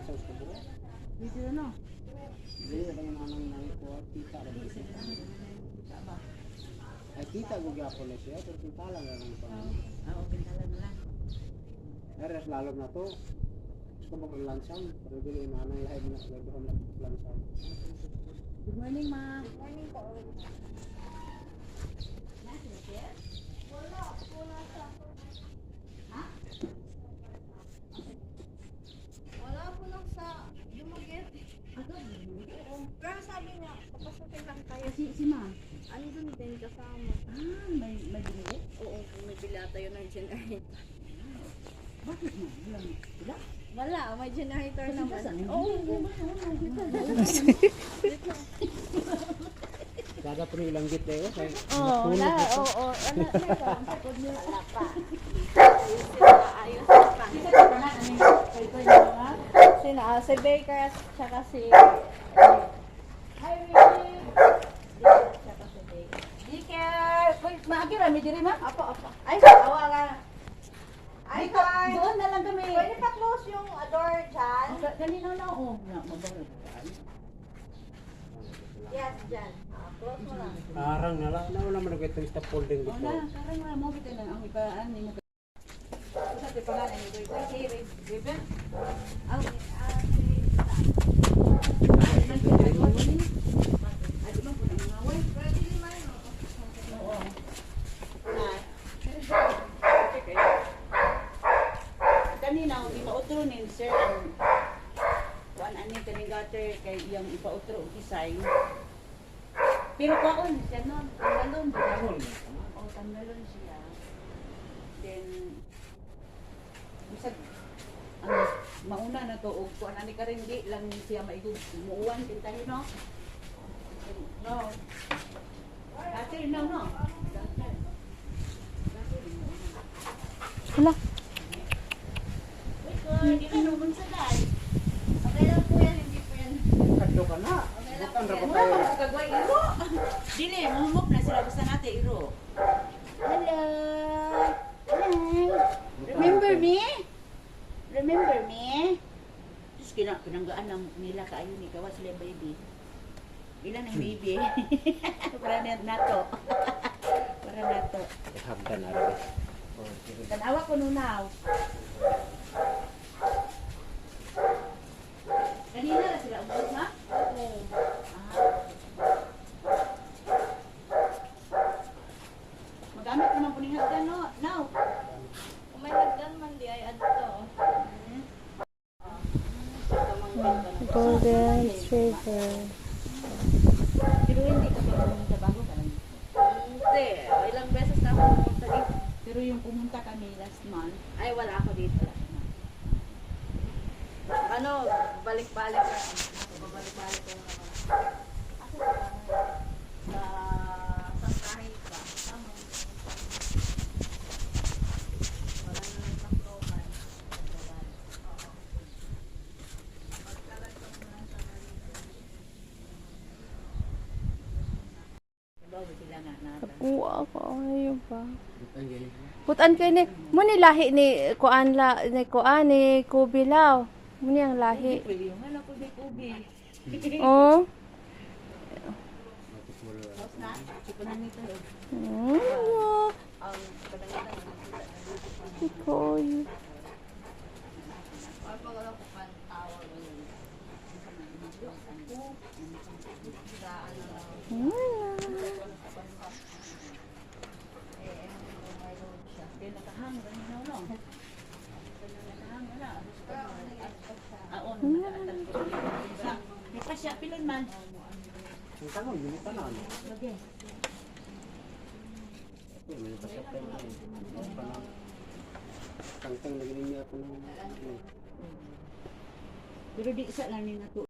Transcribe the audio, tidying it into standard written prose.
sa usto. Dito na. Hindi, ada nga nang kuha, kita rin. Ay, kita ko gyapon na siya, pero kita lang lang ito. Oo, pintalan na lang. Eres lalom na to. Gusto mo kang lansam, pero dili nanay lahat na nagagawin lang lansam. Good morning, ma. Good morning po. Wala sa... Ha? Wala po lang sa Dumaguete. Agad. Pero sabi niya, papasukin lang tayo. Si ma. Ano dun din kasama? May binili? Oo, kung may bila tayo ng generator. Bakit mo? Wala. Wala, may generator naman. Saan? Oo, Kada po yung ilang git na yun. oo. Ano wala pa. Ayos pa. Si Baker at saka si... Hi, Ricky! Saka si Baker. Diker! Maagi rami diri ma? Apo. Ay, awa ka. Ay, Carl! Doon na lang kami. Pwede pa close yung door dyan? Kanina na oh. Na mabagal. Yes, dyan. Close mo lang. Arang na lang. Wala mo nag-ito yung stop folding Oh dito. na, karang na mo kita lang ang ipaan ni mo. Sa te pangalan ni Doy. Si River. Ang Kanina, ipautro ni sir ang kuan ani kaning gutter kay iyang ipautro og design. Pero kaon siya no, tanggalon Tangon. o tanggalon siya. Then bisag ano mauna na to og kuan ani ka rin di lang siya maigug muuwan tintahin no. No. Gutter no. Gutter. Hala. Hindi ka nung sa dai. Okay lang po yan, hindi po yan. Kadto ka na. Bukan ra pa Mura tayo. pa sa kagway iro. Dili, mahumok na sila basta natin iro. Hello. Hi. Remember me? Remember me? Tapos pinanggaan ng nila kaayo ni kawas sila baby. Ilan ang baby? Para na nato. Para nato. Hagdan na rin. Tanawa ko nunaw. Kanina na sila ubos ha? Oo. Magamit naman po ni hagdan no. Now. Kung may nagdan man di ay adto. Golden Retriever. Pero hindi ka pumunta bago ka lang. Hindi. Ilang beses na ako pumunta dito. Pero yung pumunta kami last month, Ay, wala ako dito. Ano, balik-balik na. Babalik-balik ko naman. Sa Sangkahay pa. Tama. Wala na ng saklokan. Pagkalat ko muna sa bago sila nga nata. Kuha ako ayo ba. Putan kay ni mo ni lahi ni kuan la ni kuan ni Kubilaw. Mo ni ang lahi. Yung ano ko di kubi. Oh. Tapos na, sipunan nito. ang kadang-kadang Ikoy. or pag wala ko pan tawag sa Kaya nakahang ganun na no. Kaya nakahang wala. Aon, nakaatal ko. May pasya, pilon man. Ang tangon, yun pa na. Lagi. May pasok tayo na. Tangtang lagi niya ako ng... Pero di isa lang ni nato.